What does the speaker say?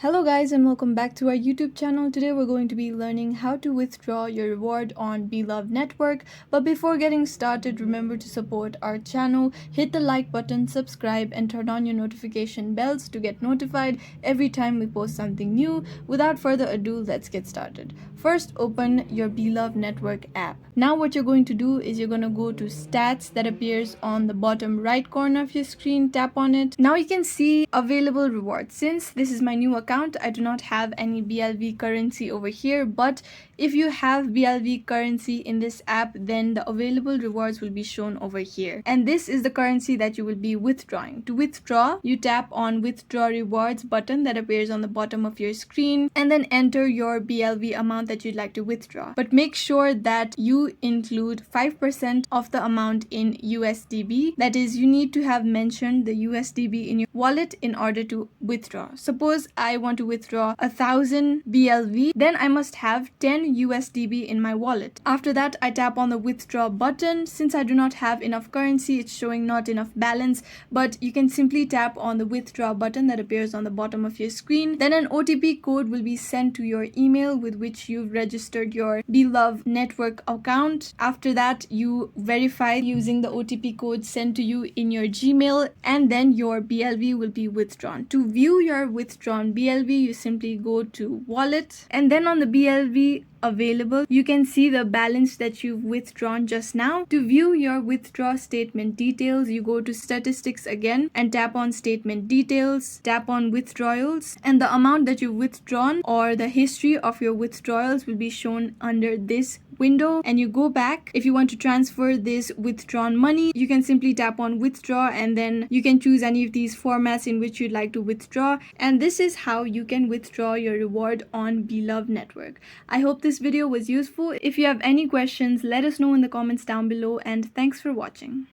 Hello guys and welcome back to our YouTube channel. Today we're going to be learning how to withdraw your reward on Beloved Network. But before getting started, remember to support our channel, hit the like button, subscribe and turn on your notification bells to get notified every time we post something new. Without further ado, let's get started. First, open your Beloved Network app. Now what you're going to do is you're going to go to stats that appears on the bottom right corner of your screen. Tap on it. Now you can see available rewards. Since this is my new account, I do not have any BLV currency over here, but if you have BLV currency in this app, then the available rewards will be shown over here, and this is the currency that you will be withdrawing. To withdraw, you tap on withdraw rewards button that appears on the bottom of your screen and then enter your BLV amount that you'd like to withdraw, but make sure that you include 5% of the amount in USDB. That is, you need to have mentioned the USDB in your wallet in order to withdraw. Suppose I want to withdraw 1,000 BLV, then I must have 10 USDB in my wallet. After that, I tap on the withdraw button. Since I do not have enough currency, it's showing not enough balance, but you can simply tap on the withdraw button that appears on the bottom of your screen. Then an OTP code will be sent to your email with which you've registered your Beloved Network account. After that, you verify using the OTP code sent to you in your Gmail, and then your BLV will be withdrawn. To view your withdrawn BLV, you simply go to wallet, and then on the BLV available, you can see the balance that you've withdrawn just now. To view your withdraw statement details, you go to statistics again and tap on statement details, tap on withdrawals, and the amount that you've withdrawn or the history of your withdrawals will be shown under this window. And you go back. If you want to transfer this withdrawn money, you can simply tap on withdraw, and then you can choose any of these formats in which you'd like to withdraw. And this is how you can withdraw your reward on Beloved Network. I hope this video was useful. If you have any questions, let us know in the comments down below, and thanks for watching.